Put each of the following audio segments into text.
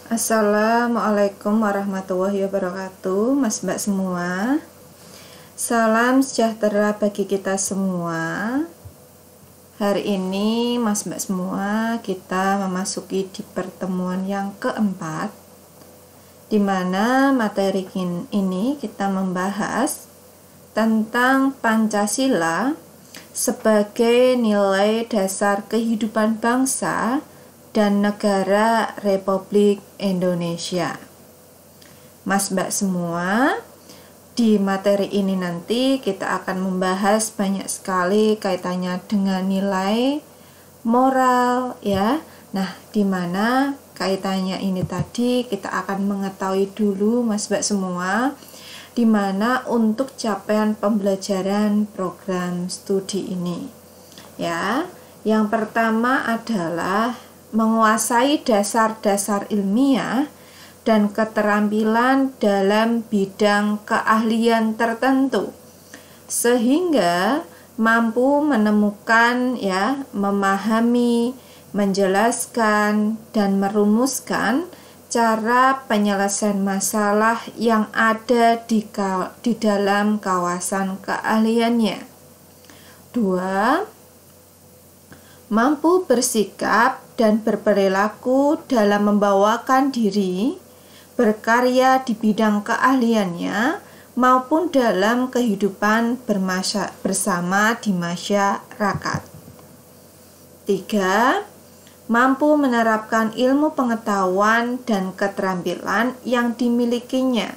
Assalamualaikum warahmatullahi wabarakatuh, Mas Mbak semua. Salam sejahtera bagi kita semua. Hari ini Mas Mbak semua, kita memasuki di pertemuan yang keempat, di mana materi ini kita membahas tentang Pancasila sebagai nilai dasar kehidupan bangsa dan negara Republik Indonesia. Mas Mbak semua, di materi ini nanti kita akan membahas banyak sekali kaitannya dengan nilai moral ya. Nah, di mana kaitannya ini tadi kita akan mengetahui dulu Mas Mbak semua, di mana untuk capaian pembelajaran program studi ini. Ya, yang pertama adalah menguasai dasar-dasar ilmiah dan keterampilan dalam bidang keahlian tertentu sehingga mampu menemukan memahami, menjelaskan dan merumuskan cara penyelesaian masalah yang ada di dalam kawasan keahliannya. 2. Mampu bersikap dan berperilaku dalam membawakan diri, berkarya di bidang keahliannya, maupun dalam kehidupan bersama di masyarakat. 3. Mampu menerapkan ilmu pengetahuan dan keterampilan yang dimilikinya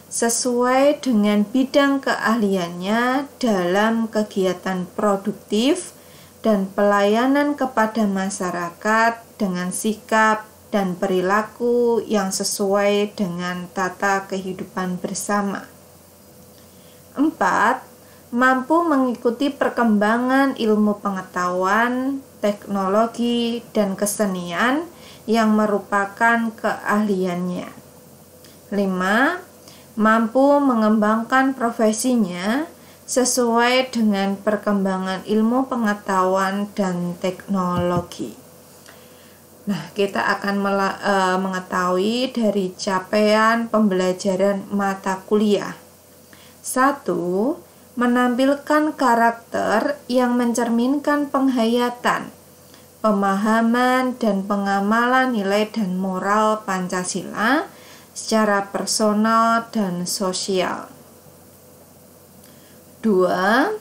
sesuai dengan bidang keahliannya dalam kegiatan produktif dan pelayanan kepada masyarakat dengan sikap dan perilaku yang sesuai dengan tata kehidupan bersama. 4. Mampu mengikuti perkembangan ilmu pengetahuan, teknologi, dan kesenian yang merupakan keahliannya. 5. Mampu mengembangkan profesinya sesuai dengan perkembangan ilmu pengetahuan dan teknologi. Nah, kita akan mengetahui dari capaian pembelajaran mata kuliah. 1. Menampilkan karakter yang mencerminkan penghayatan, pemahaman dan pengamalan nilai dan moral Pancasila secara personal dan sosial. 2.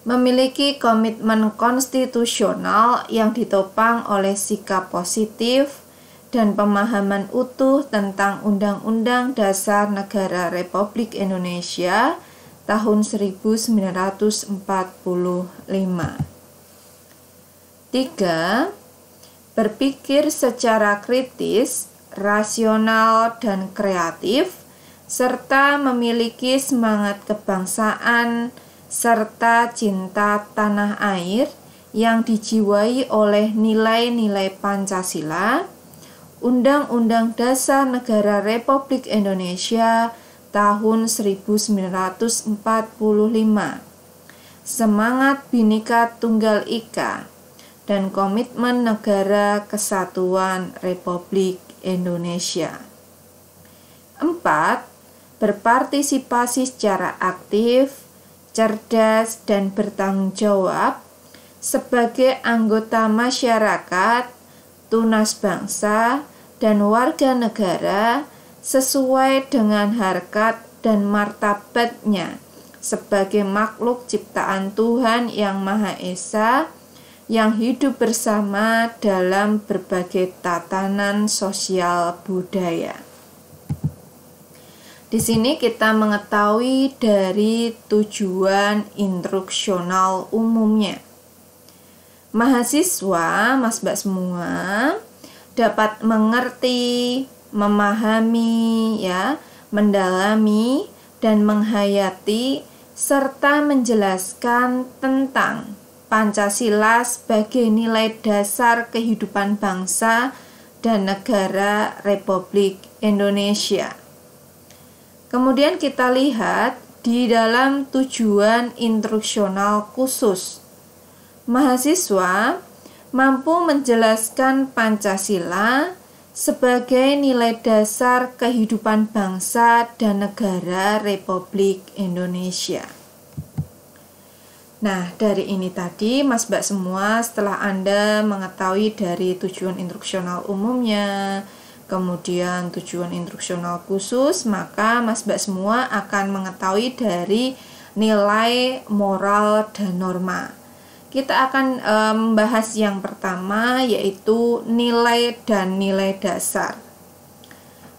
Memiliki komitmen konstitusional yang ditopang oleh sikap positif dan pemahaman utuh tentang Undang-Undang Dasar Negara Republik Indonesia tahun 1945. 3. Berpikir secara kritis, rasional, dan kreatif, serta memiliki semangat kebangsaan serta cinta tanah air yang dijiwai oleh nilai-nilai Pancasila, Undang-Undang Dasar Negara Republik Indonesia tahun 1945, semangat Bhinneka Tunggal Ika, dan komitmen negara kesatuan Republik Indonesia. 4. Berpartisipasi secara aktif, cerdas, dan bertanggung jawab sebagai anggota masyarakat, tunas bangsa, dan warga negara sesuai dengan harkat dan martabatnya sebagai makhluk ciptaan Tuhan Yang Maha Esa yang hidup bersama dalam berbagai tatanan sosial budaya. Di sini kita mengetahui dari tujuan instruksional umumnya. Mahasiswa, Mas Mbak semua, dapat mengerti, memahami, mendalami, dan menghayati serta menjelaskan tentang Pancasila sebagai nilai dasar kehidupan bangsa dan negara Republik Indonesia. Kemudian kita lihat di dalam tujuan instruksional khusus. Mahasiswa mampu menjelaskan Pancasila sebagai nilai dasar kehidupan bangsa dan negara Republik Indonesia. Nah, dari ini tadi Mas Mbak semua, setelah Anda mengetahui dari tujuan instruksional umumnya, kemudian tujuan instruksional khusus, maka Mas Mbak semua akan mengetahui dari nilai moral dan norma. Kita akan membahas yang pertama, yaitu nilai dan nilai dasar.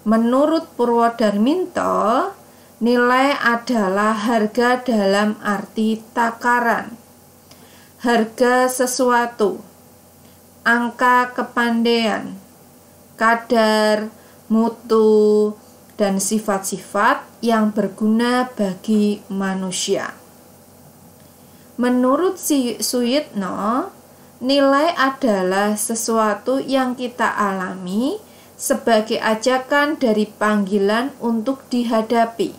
Menurut Purwodarminto, nilai adalah harga dalam arti takaran, harga sesuatu, angka kepandaian, kadar, mutu, dan sifat-sifat yang berguna bagi manusia. Menurut Suyitno, nilai adalah sesuatu yang kita alami sebagai ajakan dari panggilan untuk dihadapi.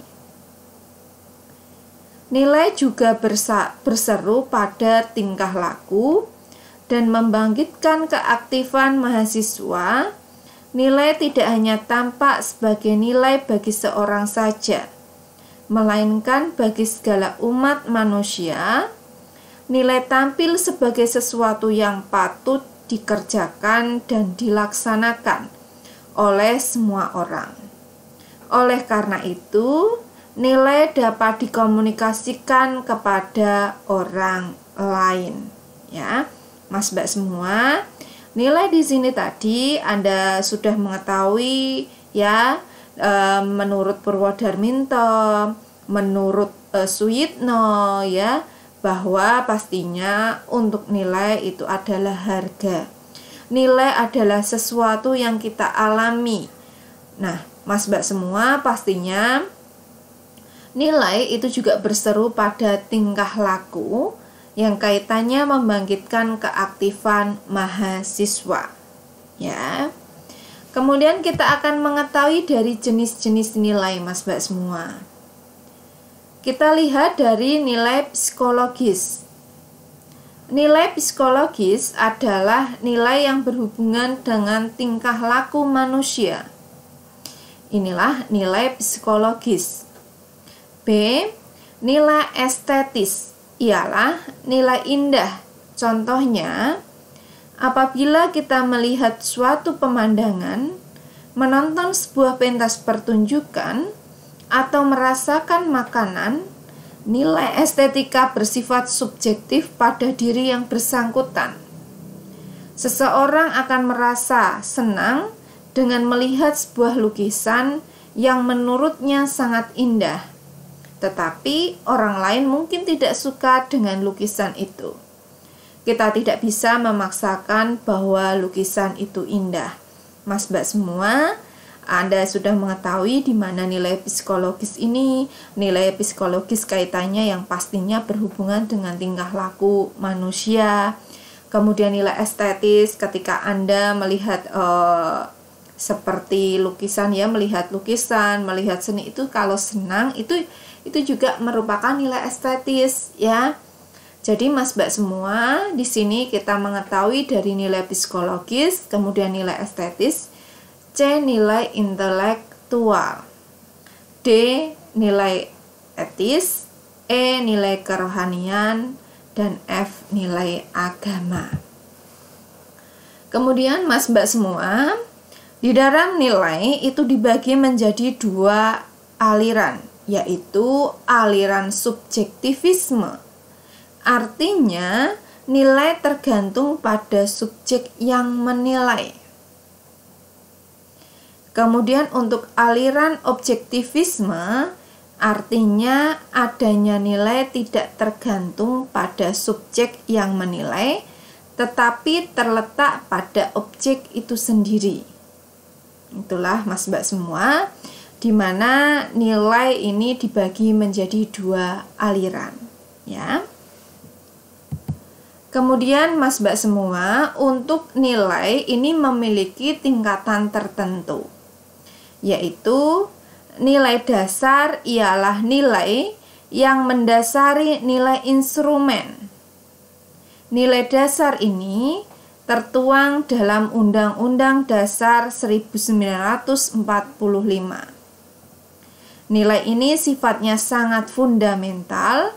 Nilai juga berseru pada tingkah laku dan membangkitkan keaktifan mahasiswa. Nilai tidak hanya tampak sebagai nilai bagi seorang saja, melainkan bagi segala umat manusia. Nilai tampil sebagai sesuatu yang patut dikerjakan dan dilaksanakan oleh semua orang. Oleh karena itu, nilai dapat dikomunikasikan kepada orang lain. Ya, Mas Mbak semua, nilai di sini tadi Anda sudah mengetahui ya, menurut Purwodarminto, menurut Suyitno ya, bahwa pastinya untuk nilai itu adalah harga. Nilai adalah sesuatu yang kita alami. Nah, Mas Mbak semua, pastinya nilai itu juga berseru pada tingkah laku yang kaitannya membangkitkan keaktifan mahasiswa. Ya. Kemudian kita akan mengetahui dari jenis-jenis nilai, Mas Mbak semua. Kita lihat dari nilai psikologis. Nilai psikologis adalah nilai yang berhubungan dengan tingkah laku manusia. Inilah nilai psikologis. B. Nilai estetis ialah nilai indah. Contohnya, apabila kita melihat suatu pemandangan, menonton sebuah pentas pertunjukan, atau merasakan makanan, nilai estetika bersifat subjektif pada diri yang bersangkutan. Seseorang akan merasa senang dengan melihat sebuah lukisan yang menurutnya sangat indah, tetapi orang lain mungkin tidak suka dengan lukisan itu. Kita tidak bisa memaksakan bahwa lukisan itu indah. Mas Mbak semua, Anda sudah mengetahui di mana nilai psikologis ini. Nilai psikologis kaitannya yang pastinya berhubungan dengan tingkah laku manusia. Kemudian nilai estetis ketika Anda melihat seperti lukisan ya, melihat lukisan, melihat seni itu kalau senang itu juga merupakan nilai estetis ya. Jadi Mas Mbak semua, di sini kita mengetahui dari nilai psikologis, kemudian nilai estetis, C. Nilai intelektual, D. Nilai etis, E. Nilai kerohanian, dan F. Nilai agama. Kemudian Mas Mbak semua, di dalam nilai itu dibagi menjadi dua aliran, yaitu aliran subjektivisme. Artinya, nilai tergantung pada subjek yang menilai. Kemudian untuk aliran objektivisme, artinya adanya nilai tidak tergantung pada subjek yang menilai, tetapi terletak pada objek itu sendiri. Itulah Mas Mbak semua, di mana nilai ini dibagi menjadi dua aliran, ya. Kemudian Mas Mbak semua, untuk nilai ini memiliki tingkatan tertentu, yaitu nilai dasar ialah nilai yang mendasari nilai instrumen. Nilai dasar ini tertuang dalam Undang-Undang Dasar 1945. Nilai ini sifatnya sangat fundamental,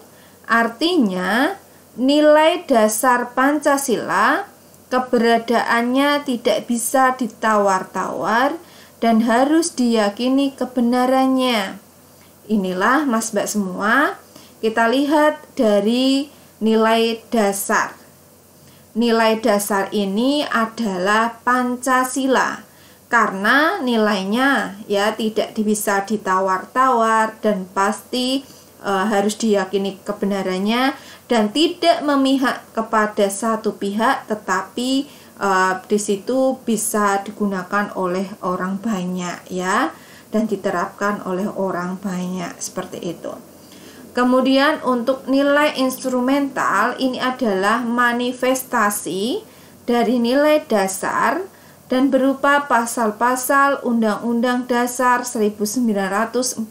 artinya nilai dasar Pancasila keberadaannya tidak bisa ditawar-tawar dan harus diyakini kebenarannya. Inilah Mas Mbak semua, kita lihat dari nilai dasar. Nilai dasar ini adalah Pancasila karena nilainya ya tidak bisa ditawar-tawar dan pasti harus diyakini kebenarannya dan tidak memihak kepada satu pihak, tetapi di situ bisa digunakan oleh orang banyak ya dan diterapkan oleh orang banyak seperti itu. Kemudian untuk nilai instrumental ini adalah manifestasi dari nilai dasar dan berupa pasal-pasal Undang-Undang Dasar 1945.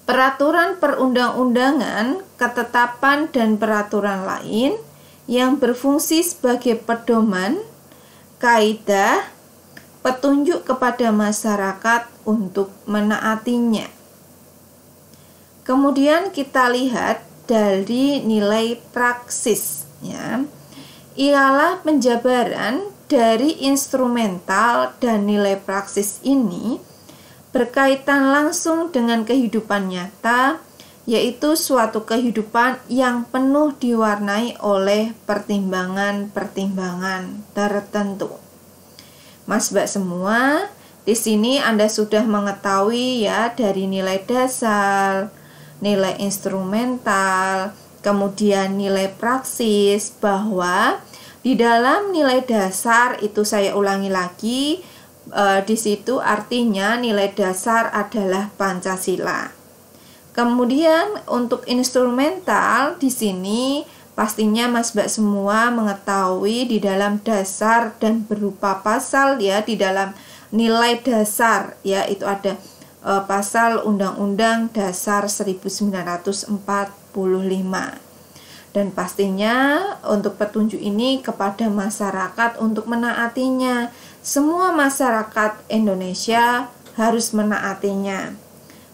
Peraturan perundang-undangan, ketetapan dan peraturan lain yang berfungsi sebagai pedoman, kaidah, petunjuk kepada masyarakat untuk menaatinya. Kemudian kita lihat dari nilai praksis ya. Ialah penjabaran dari instrumental dan nilai praksis ini berkaitan langsung dengan kehidupan nyata, yaitu suatu kehidupan yang penuh diwarnai oleh pertimbangan-pertimbangan tertentu. Mas Mbak semua, di sini Anda sudah mengetahui ya dari nilai dasar, nilai instrumental, kemudian nilai praksis, bahwa di dalam nilai dasar itu saya ulangi lagi, di situ artinya nilai dasar adalah Pancasila. Kemudian untuk instrumental di sini pastinya Mas Mbak semua mengetahui di dalam dasar dan berupa pasal ya, di dalam nilai dasar ya itu ada pasal Undang-Undang Dasar 1945. Dan pastinya untuk petunjuk ini kepada masyarakat untuk menaatinya. Semua masyarakat Indonesia harus menaatinya.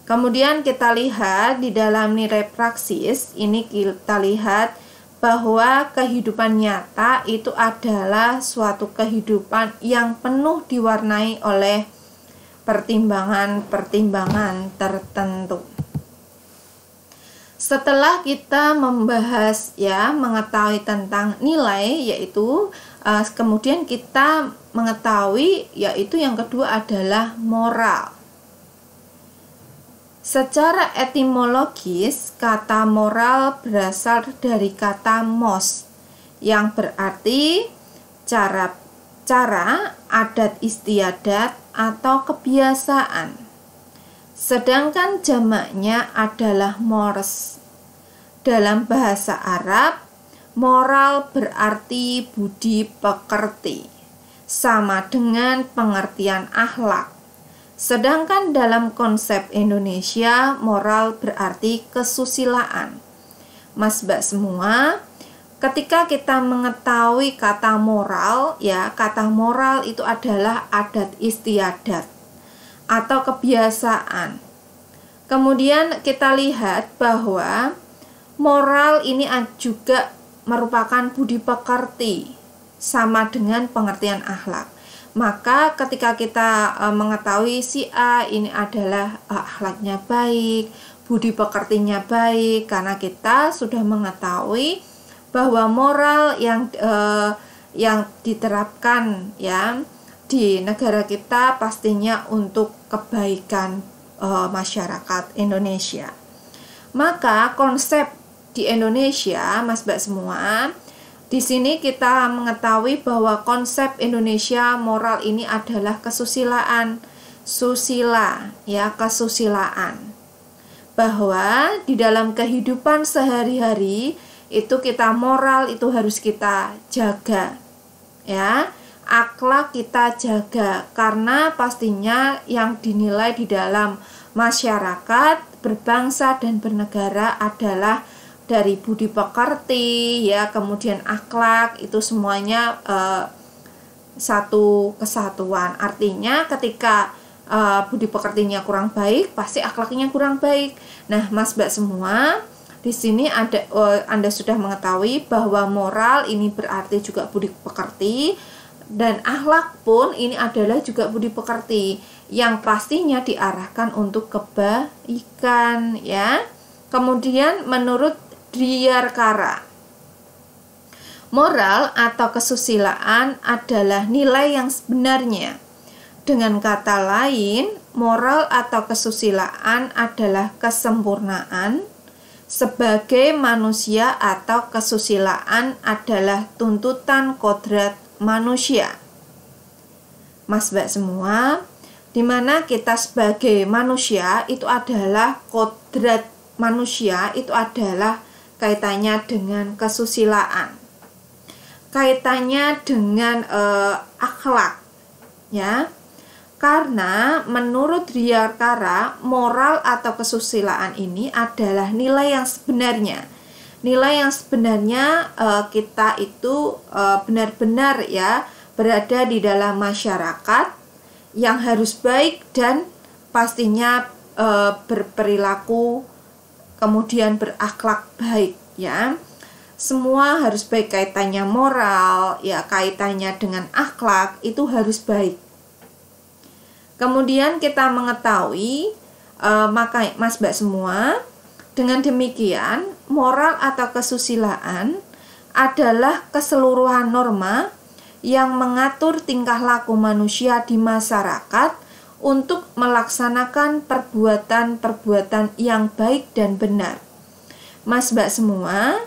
Kemudian kita lihat di dalam nilai praksis, ini kita lihat bahwa kehidupan nyata itu adalah suatu kehidupan yang penuh diwarnai oleh pertimbangan-pertimbangan tertentu. Setelah kita membahas ya, mengetahui tentang nilai, yaitu kemudian kita mengetahui yaitu yang kedua adalah moral. Secara etimologis, kata moral berasal dari kata mos yang berarti cara, adat istiadat atau kebiasaan. Sedangkan jamaknya adalah mores. Dalam bahasa Arab, moral berarti budi pekerti, sama dengan pengertian akhlak. Sedangkan dalam konsep Indonesia, moral berarti kesusilaan. Mas Mbak semua, ketika kita mengetahui kata moral, ya, kata moral itu adalah adat istiadat atau kebiasaan. Kemudian kita lihat bahwa moral ini juga merupakan budi pekerti, sama dengan pengertian akhlak. Maka ketika kita mengetahui si A ini adalah akhlaknya baik, budi pekertinya baik, karena kita sudah mengetahui bahwa moral yang diterapkan ya di negara kita pastinya untuk kebaikan masyarakat Indonesia. Maka konsep di Indonesia, Mas Mbak semua, di sini kita mengetahui bahwa konsep Indonesia moral ini adalah kesusilaan, susila ya, kesusilaan. Bahwa di dalam kehidupan sehari-hari itu kita moral itu harus kita jaga ya, akhlak kita jaga, karena pastinya yang dinilai di dalam masyarakat berbangsa dan bernegara adalah dari budi pekerti ya, kemudian akhlak, itu semuanya satu kesatuan. Artinya ketika budi pekertinya kurang baik, pasti akhlaknya kurang baik. Nah, Mas Mbak semua, di sini ada Anda sudah mengetahui bahwa moral ini berarti juga budi pekerti, dan akhlak pun ini adalah juga budi pekerti yang pastinya diarahkan untuk kebaikan ya. Kemudian menurut Diyarkara, moral atau kesusilaan adalah nilai yang sebenarnya. Dengan kata lain, moral atau kesusilaan adalah kesempurnaan sebagai manusia, atau kesusilaan adalah tuntutan kodrat manusia. Mas Mbak semua, dimana kita sebagai manusia itu adalah kodrat manusia, itu adalah kaitannya dengan kesusilaan, kaitannya dengan akhlak ya. Karena menurut Diyarkara, moral atau kesusilaan ini adalah nilai yang sebenarnya. Nilai yang sebenarnya kita itu benar-benar ya berada di dalam masyarakat yang harus baik dan pastinya berperilaku kemudian berakhlak baik ya. Semua harus baik, kaitannya moral ya, kaitannya dengan akhlak itu harus baik. Kemudian kita mengetahui maka Mas Mbak semua, dengan demikian moral atau kesusilaan adalah keseluruhan norma yang mengatur tingkah laku manusia di masyarakat untuk melaksanakan perbuatan-perbuatan yang baik dan benar. Mas Mbak semua,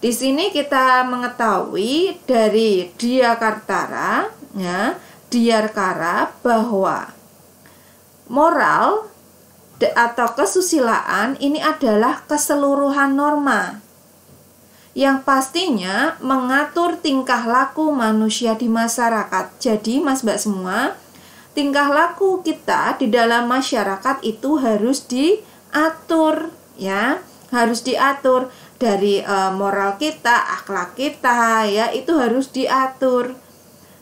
di sini kita mengetahui dari Diyarkara ya, Diyarkara bahwa moral atau kesusilaan ini adalah keseluruhan norma yang pastinya mengatur tingkah laku manusia di masyarakat. Jadi Mas Mbak semua, tingkah laku kita di dalam masyarakat itu harus diatur ya, harus diatur dari moral kita, akhlak kita ya, itu harus diatur.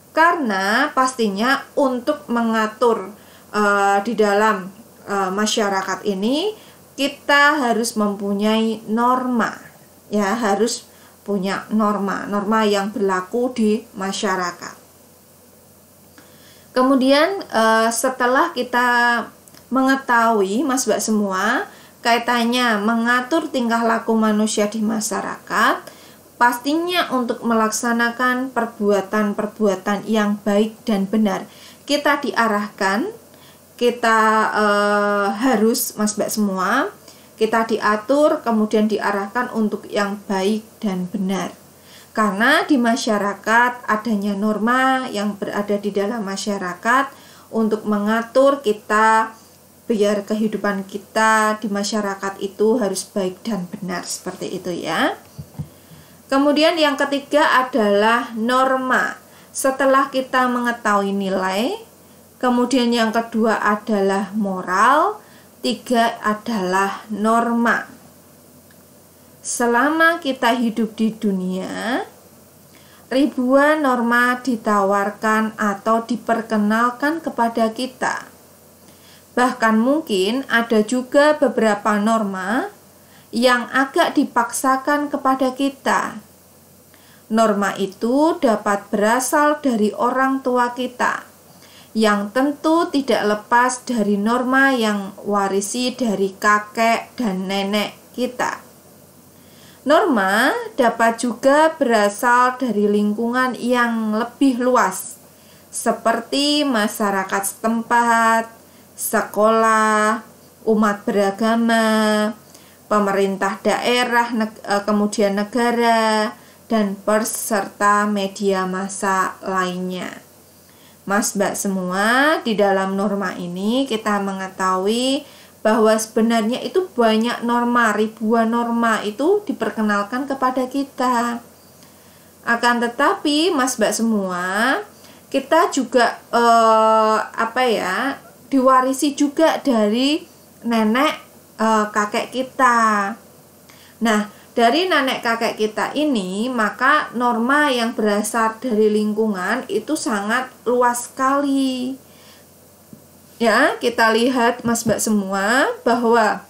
Karena pastinya untuk mengatur di dalam masyarakat ini kita harus mempunyai norma ya, harus punya norma yang berlaku di masyarakat. Kemudian setelah kita mengetahui Mas Mbak semua kaitannya mengatur tingkah laku manusia di masyarakat, pastinya untuk melaksanakan perbuatan-perbuatan yang baik dan benar, kita diarahkan, kita harus Mas Mbak semua, kita diatur kemudian diarahkan untuk yang baik dan benar. Karena di masyarakat adanya norma yang berada di dalam masyarakat untuk mengatur kita biar kehidupan kita di masyarakat itu harus baik dan benar, seperti itu ya. Kemudian yang ketiga adalah norma. Setelah kita mengetahui nilai, kemudian yang kedua adalah moral, tiga adalah norma. Selama kita hidup di dunia, ribuan norma ditawarkan atau diperkenalkan kepada kita. Bahkan mungkin ada juga beberapa norma yang agak dipaksakan kepada kita. Norma itu dapat berasal dari orang tua kita, yang tentu tidak lepas dari norma yang warisi dari kakek dan nenek kita. Norma dapat juga berasal dari lingkungan yang lebih luas, seperti masyarakat setempat, sekolah, umat beragama, pemerintah daerah, kemudian negara, dan peserta media massa lainnya. Mas Mbak semua, di dalam norma ini kita mengetahui bahwa sebenarnya itu banyak norma, ribuan norma itu diperkenalkan kepada kita. Akan tetapi Mas Mbak semua, kita juga diwarisi juga dari nenek kakek kita. Nah, dari nenek kakek kita ini, maka norma yang berasal dari lingkungan itu sangat luas sekali. Ya, kita lihat Mas Mbak semua bahwa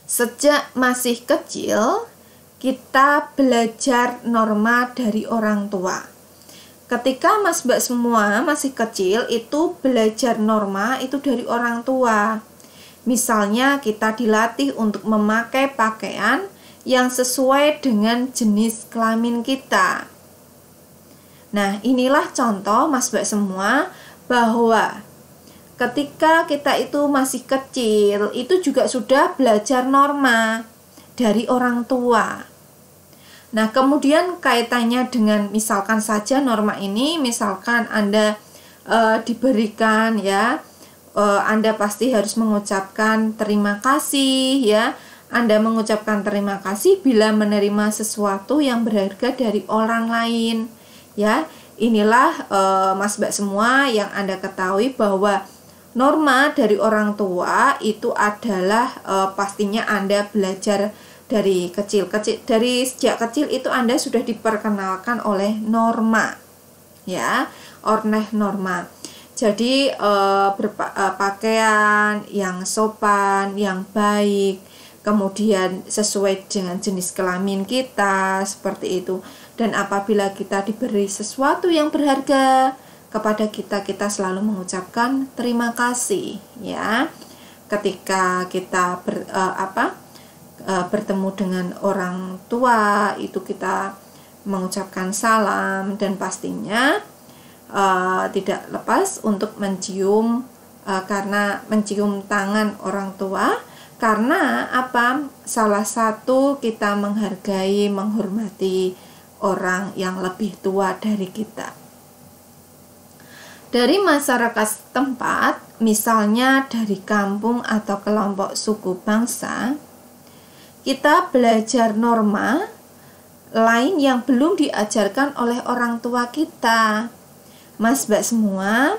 sejak masih kecil kita belajar norma dari orang tua. Ketika Mas Mbak semua masih kecil itu belajar norma itu dari orang tua. Misalnya kita dilatih untuk memakai pakaian yang sesuai dengan jenis kelamin kita. Nah, inilah contoh Mas Mbak semua bahwa ketika kita itu masih kecil, itu juga sudah belajar norma dari orang tua. Nah, kemudian kaitannya dengan misalkan saja norma ini, misalkan Anda diberikan ya, Anda pasti harus mengucapkan terima kasih ya. Anda mengucapkan terima kasih bila menerima sesuatu yang berharga dari orang lain ya. Inilah Mas Mbak semua yang Anda ketahui bahwa norma dari orang tua itu adalah pastinya Anda belajar dari kecil-kecil, dari sejak kecil itu Anda sudah diperkenalkan oleh norma ya, oleh norma. Jadi berpakaian yang sopan, yang baik, kemudian sesuai dengan jenis kelamin kita, seperti itu. Dan apabila kita diberi sesuatu yang berharga kepada kita, kita selalu mengucapkan terima kasih ya. Ketika kita bertemu dengan orang tua, itu kita mengucapkan salam, dan pastinya tidak lepas untuk mencium, karena mencium tangan orang tua, karena apa? Salah satu kita menghargai, menghormati orang yang lebih tua dari kita. Dari masyarakat setempat, misalnya dari kampung atau kelompok suku bangsa, kita belajar norma lain yang belum diajarkan oleh orang tua kita. Mas Mbak semua,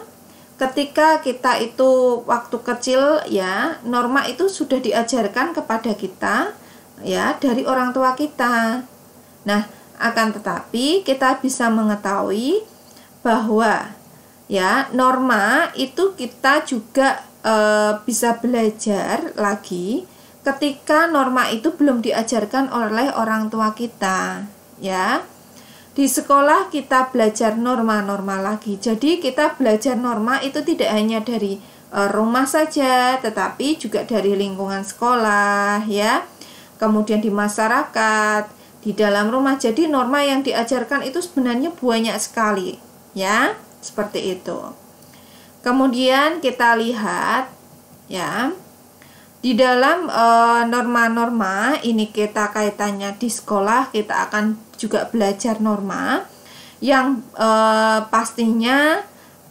ketika kita itu waktu kecil ya, norma itu sudah diajarkan kepada kita ya dari orang tua kita. Nah, akan tetapi kita bisa mengetahui bahwa ya norma itu kita juga bisa belajar lagi ketika norma itu belum diajarkan oleh orang tua kita ya. Di sekolah kita belajar norma-norma lagi. Jadi kita belajar norma itu tidak hanya dari rumah saja, tetapi juga dari lingkungan sekolah ya. Kemudian di masyarakat, di dalam rumah. Jadi norma yang diajarkan itu sebenarnya banyak sekali ya, seperti itu. Kemudian kita lihat ya, di dalam norma-norma ini kita kaitannya di sekolah, kita akan juga belajar norma yang pastinya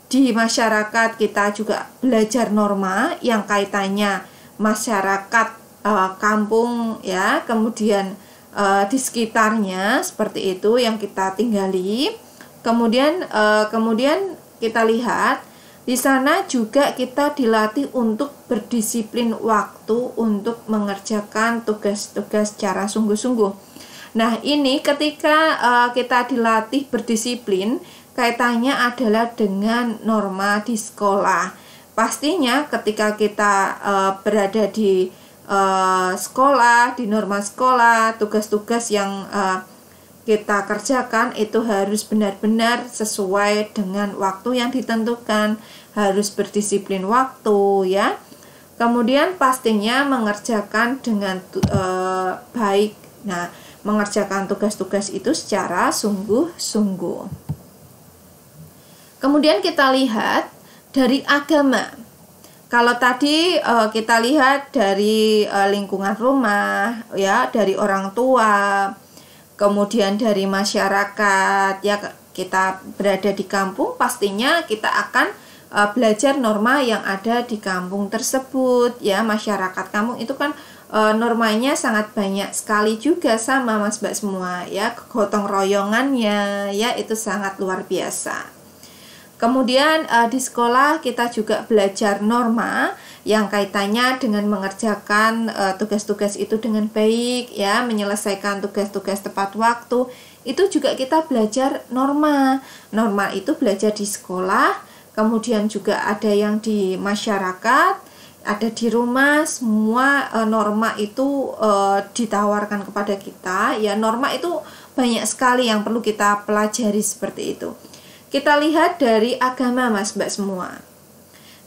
di masyarakat kita juga belajar norma yang kaitannya masyarakat kampung ya, kemudian di sekitarnya seperti itu yang kita tinggali. Kemudian kita lihat di sana juga kita dilatih untuk berdisiplin waktu untuk mengerjakan tugas-tugas secara sungguh-sungguh. Nah, ini ketika kita dilatih berdisiplin, kaitannya adalah dengan norma di sekolah. Pastinya ketika kita berada di sekolah, di norma sekolah, tugas-tugas yang kita kerjakan itu harus benar-benar sesuai dengan waktu yang ditentukan, harus berdisiplin waktu ya. Kemudian pastinya mengerjakan dengan baik. Nah, mengerjakan tugas-tugas itu secara sungguh-sungguh. Kemudian kita lihat dari agama. Kalau tadi kita lihat dari lingkungan rumah ya, dari orang tua, kemudian dari masyarakat ya, kita berada di kampung, pastinya kita akan belajar norma yang ada di kampung tersebut ya. Masyarakat kampung itu kan normanya sangat banyak sekali juga sama Mas Mbak semua ya, gotong royongannya ya itu sangat luar biasa. Kemudian di sekolah kita juga belajar norma yang kaitannya dengan mengerjakan tugas-tugas itu dengan baik, ya, menyelesaikan tugas-tugas tepat waktu. Itu juga kita belajar norma. Norma itu belajar di sekolah, kemudian juga ada yang di masyarakat, ada di rumah. Semua norma itu ditawarkan kepada kita, ya. Norma itu banyak sekali yang perlu kita pelajari seperti itu. Kita lihat dari agama, Mas Mbak semua.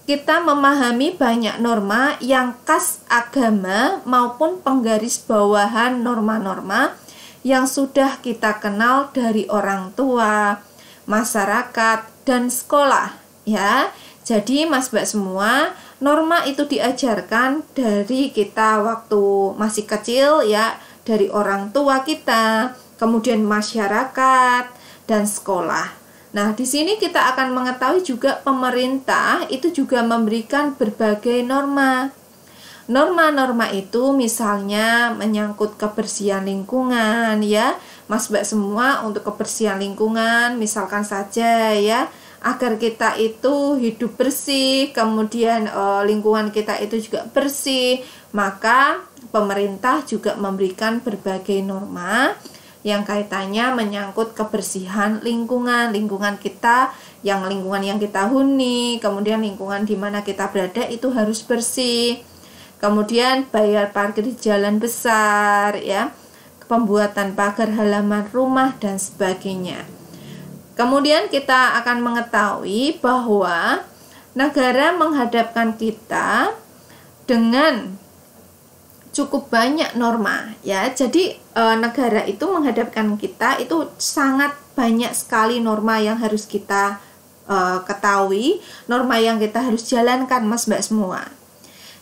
Kita memahami banyak norma yang khas agama maupun penggaris bawahan norma-norma yang sudah kita kenal dari orang tua, masyarakat, dan sekolah, ya. Jadi Mas Mbak semua, norma itu diajarkan dari kita waktu masih kecil, ya, dari orang tua kita, kemudian masyarakat, dan sekolah. Nah, di sini kita akan mengetahui juga pemerintah itu juga memberikan berbagai norma. Norma-norma itu misalnya menyangkut kebersihan lingkungan, ya. Mas Mbak semua, untuk kebersihan lingkungan misalkan saja, ya, agar kita itu hidup bersih, kemudian lingkungan kita itu juga bersih, maka pemerintah juga memberikan berbagai norma yang kaitannya menyangkut kebersihan lingkungan kita, lingkungan yang kita huni, kemudian lingkungan di mana kita berada itu harus bersih. Kemudian bayar parkir di jalan besar, ya, pembuatan pagar halaman rumah dan sebagainya. Kemudian kita akan mengetahui bahwa negara menghadapkan kita dengan cukup banyak norma, ya. Jadi negara itu menghadapkan kita itu sangat banyak sekali norma yang harus kita ketahui, norma yang kita harus jalankan, Mas Mbak semua,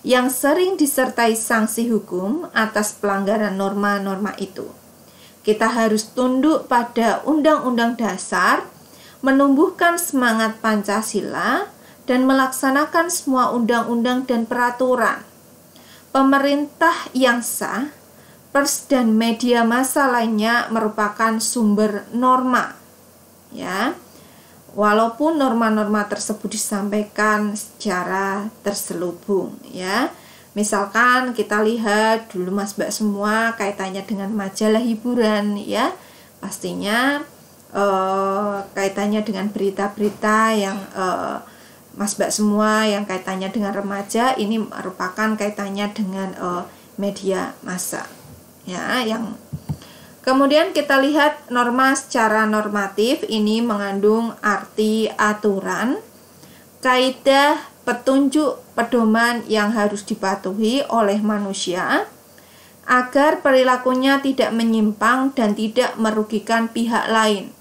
yang sering disertai sanksi hukum atas pelanggaran norma-norma itu. Kita harus tunduk pada Undang-Undang Dasar, menumbuhkan semangat Pancasila, dan melaksanakan semua undang-undang dan peraturan. Pemerintah yang sah, pers dan media massa lainnya merupakan sumber norma, ya. Walaupun norma-norma tersebut disampaikan secara terselubung, ya. Misalkan kita lihat dulu Mas Mbak semua kaitannya dengan majalah hiburan, ya. Pastinya kaitannya dengan berita-berita yang Mas Mbak semua yang kaitannya dengan remaja, ini merupakan kaitannya dengan media massa, ya. Yang kemudian kita lihat norma secara normatif ini mengandung arti aturan, kaidah, petunjuk, pedoman yang harus dipatuhi oleh manusia agar perilakunya tidak menyimpang dan tidak merugikan pihak lain.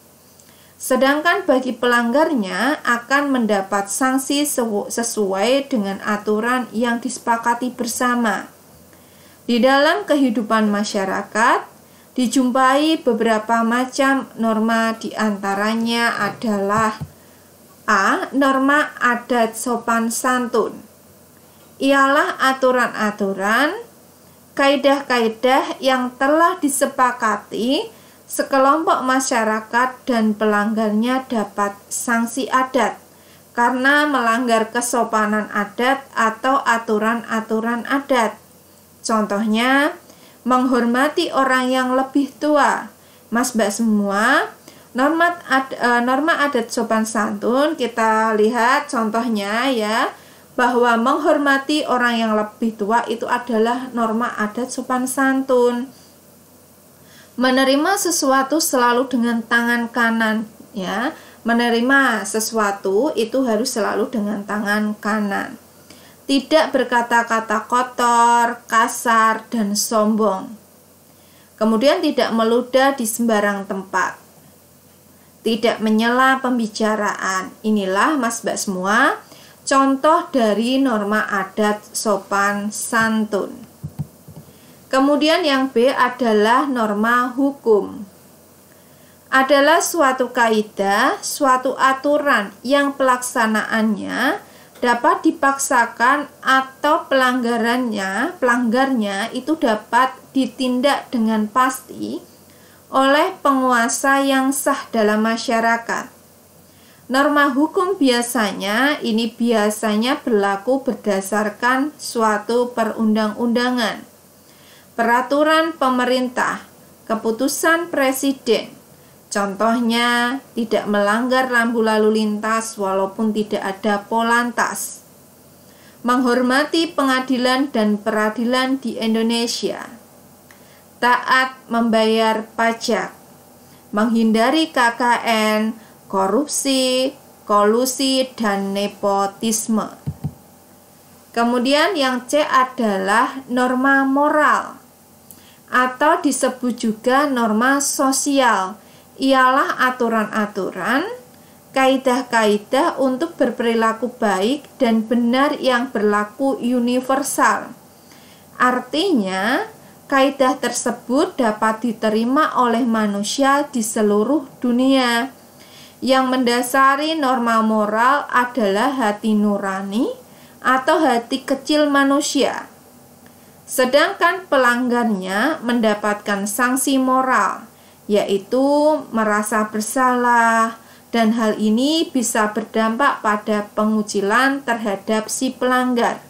Sedangkan bagi pelanggarnya akan mendapat sanksi sesuai dengan aturan yang disepakati bersama. Di dalam kehidupan masyarakat, dijumpai beberapa macam norma, diantaranya adalah A. Norma adat sopan santun. Ialah aturan-aturan, kaidah-kaidah yang telah disepakati sekelompok masyarakat dan pelanggarnya dapat sanksi adat karena melanggar kesopanan adat atau aturan-aturan adat. Contohnya, menghormati orang yang lebih tua. Mas Mbak semua, norma adat sopan santun kita lihat contohnya, ya, bahwa menghormati orang yang lebih tua itu adalah norma adat sopan santun. Menerima sesuatu selalu dengan tangan kanan, ya. Menerima sesuatu itu harus selalu dengan tangan kanan. Tidak berkata-kata kotor, kasar, dan sombong. Kemudian tidak meludah di sembarang tempat. Tidak menyela pembicaraan. Inilah Mas Mbak semua contoh dari norma adat sopan santun. Kemudian yang B adalah norma hukum. Adalah suatu kaidah, suatu aturan yang pelaksanaannya dapat dipaksakan atau pelanggarnya itu dapat ditindak dengan pasti oleh penguasa yang sah dalam masyarakat. Norma hukum biasanya berlaku berdasarkan suatu perundang-undangan, peraturan pemerintah, keputusan presiden. Contohnya, tidak melanggar rambu lalu lintas walaupun tidak ada polantas. Menghormati pengadilan dan peradilan di Indonesia. Taat membayar pajak. Menghindari KKN, korupsi, kolusi, dan nepotisme. Kemudian yang C adalah norma moral atau disebut juga norma sosial. Ialah aturan-aturan, kaidah-kaidah untuk berperilaku baik dan benar yang berlaku universal. Artinya, kaidah tersebut dapat diterima oleh manusia di seluruh dunia. Yang mendasari norma moral adalah hati nurani atau hati kecil manusia. Sedangkan pelanggarnya mendapatkan sanksi moral, yaitu merasa bersalah, dan hal ini bisa berdampak pada pengucilan terhadap si pelanggar.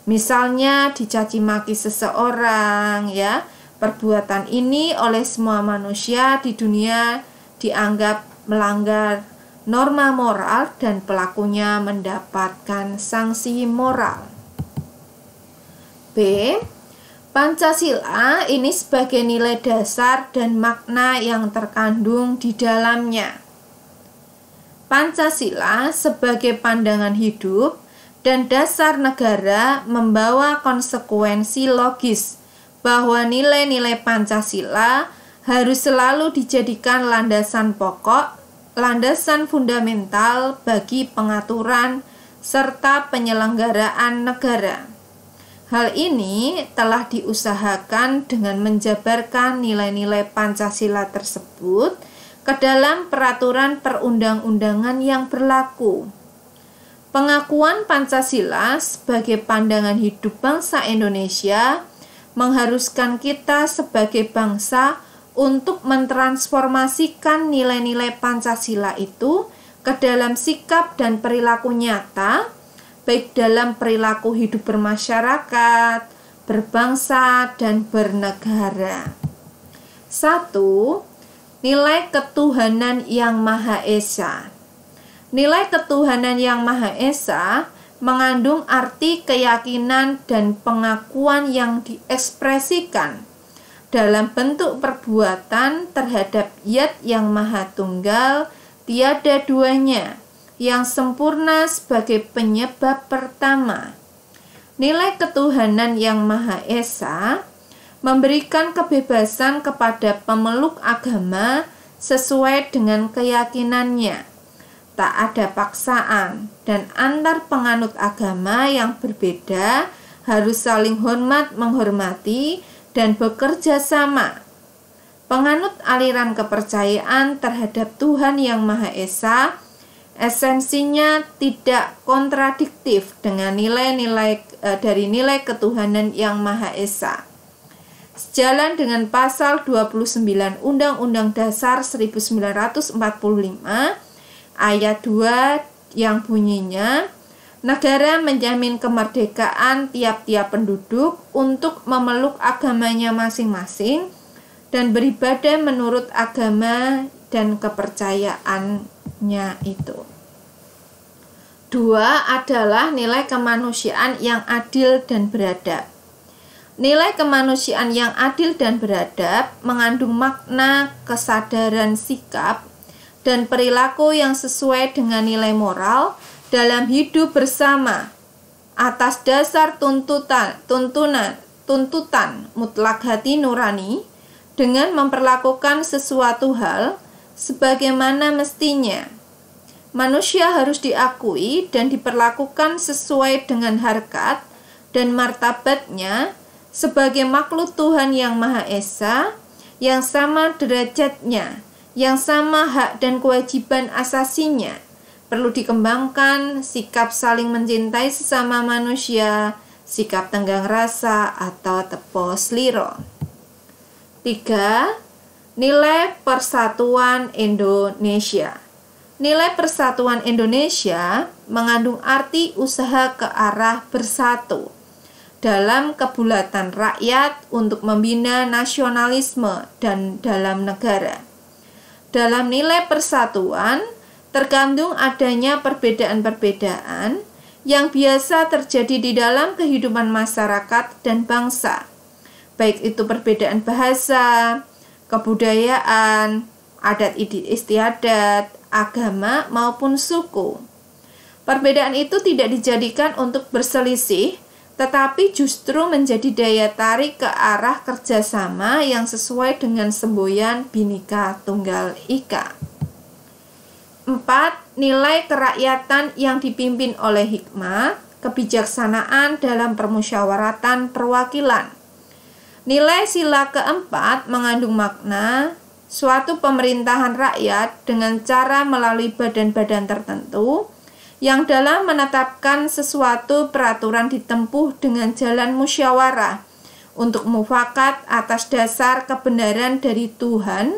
Misalnya dicaci maki seseorang, ya. Perbuatan ini oleh semua manusia di dunia dianggap melanggar norma moral dan pelakunya mendapatkan sanksi moral. B. Pancasila ini sebagai nilai dasar dan makna yang terkandung di dalamnya. Pancasila sebagai pandangan hidup dan dasar negara membawa konsekuensi logis bahwa nilai-nilai Pancasila harus selalu dijadikan landasan pokok, landasan fundamental bagi pengaturan serta penyelenggaraan negara. Hal ini telah diusahakan dengan menjabarkan nilai-nilai Pancasila tersebut ke dalam peraturan perundang-undangan yang berlaku. Pengakuan Pancasila sebagai pandangan hidup bangsa Indonesia mengharuskan kita sebagai bangsa untuk mentransformasikan nilai-nilai Pancasila itu ke dalam sikap dan perilaku nyata, baik dalam perilaku hidup bermasyarakat, berbangsa, dan bernegara. 1. Nilai ketuhanan yang Maha Esa. Nilai ketuhanan yang Maha Esa mengandung arti keyakinan dan pengakuan yang diekspresikan dalam bentuk perbuatan terhadap Zat yang Maha Tunggal, tiada duanya, yang sempurna sebagai penyebab pertama. Nilai ketuhanan yang Maha Esa memberikan kebebasan kepada pemeluk agama sesuai dengan keyakinannya. Tak ada paksaan, dan antar penganut agama yang berbeda harus saling hormat menghormati dan bekerja sama. Penganut aliran kepercayaan terhadap Tuhan yang Maha Esa esensinya tidak kontradiktif dengan nilai-nilai dari nilai ketuhanan yang Maha Esa. Sejalan dengan pasal 29 Undang-Undang Dasar 1945 ayat 2 yang bunyinya, negara menjamin kemerdekaan tiap-tiap penduduk untuk memeluk agamanya masing-masing dan beribadah menurut agama dan kepercayaannya itu. 2 adalah nilai kemanusiaan yang adil dan beradab. Nilai kemanusiaan yang adil dan beradab mengandung makna kesadaran sikap dan perilaku yang sesuai dengan nilai moral dalam hidup bersama atas dasar tuntutan mutlak hati nurani dengan memperlakukan sesuatu hal sebagaimana mestinya. Manusia harus diakui dan diperlakukan sesuai dengan harkat dan martabatnya sebagai makhluk Tuhan yang Maha Esa, yang sama derajatnya, yang sama hak dan kewajiban asasinya. Perlu dikembangkan sikap saling mencintai sesama manusia, sikap tenggang rasa atau tepo sliro. 3. Nilai persatuan Indonesia. Nilai persatuan Indonesia mengandung arti usaha ke arah bersatu dalam kebulatan rakyat untuk membina nasionalisme dan dalam negara. Dalam nilai persatuan terkandung adanya perbedaan-perbedaan yang biasa terjadi di dalam kehidupan masyarakat dan bangsa, baik itu perbedaan bahasa, kebudayaan, adat istiadat, agama, maupun suku. Perbedaan itu tidak dijadikan untuk berselisih, tetapi justru menjadi daya tarik ke arah kerjasama yang sesuai dengan semboyan Bhinneka Tunggal Ika. 4. Nilai kerakyatan yang dipimpin oleh hikmat, kebijaksanaan dalam permusyawaratan perwakilan. Nilai sila keempat mengandung makna suatu pemerintahan rakyat dengan cara melalui badan-badan tertentu yang dalam menetapkan sesuatu peraturan ditempuh dengan jalan musyawarah untuk mufakat atas dasar kebenaran dari Tuhan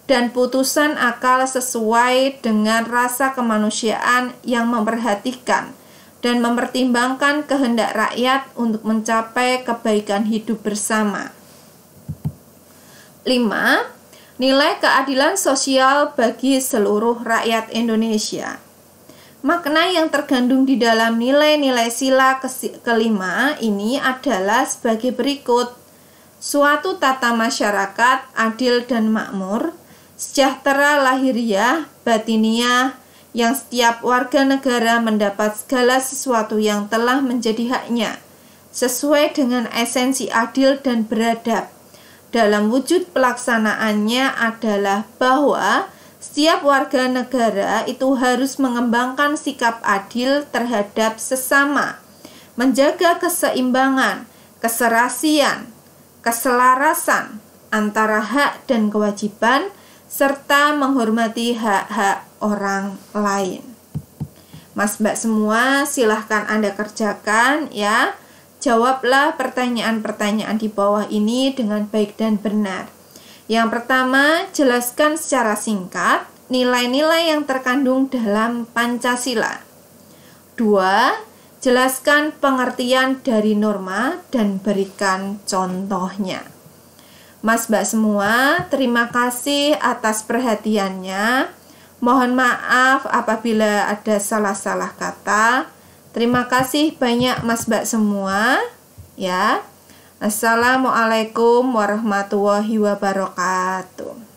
dan putusan akal sesuai dengan rasa kemanusiaan yang memperhatikan dan mempertimbangkan kehendak rakyat untuk mencapai kebaikan hidup bersama. 5. Nilai keadilan sosial bagi seluruh rakyat Indonesia. Makna yang terkandung di dalam nilai-nilai sila kelima ini adalah sebagai berikut. Suatu tata masyarakat adil dan makmur, sejahtera lahiriah, batiniah, yang setiap warga negara mendapat segala sesuatu yang telah menjadi haknya, sesuai dengan esensi adil dan beradab. Dalam wujud pelaksanaannya adalah bahwa setiap warga negara itu harus mengembangkan sikap adil terhadap sesama, menjaga keseimbangan, keserasian, keselarasan antara hak dan kewajiban, serta menghormati hak-hak orang lain. Mas Mbak semua, silahkan Anda kerjakan ya. Jawablah pertanyaan-pertanyaan di bawah ini dengan baik dan benar. Yang pertama, jelaskan secara singkat nilai-nilai yang terkandung dalam Pancasila. 2. Jelaskan pengertian dari norma dan berikan contohnya. Mas Mbak semua, terima kasih atas perhatiannya. Mohon maaf apabila ada salah-salah kata. Terima kasih banyak Mas Mbak semua. Ya. Assalamualaikum warahmatullahi wabarakatuh.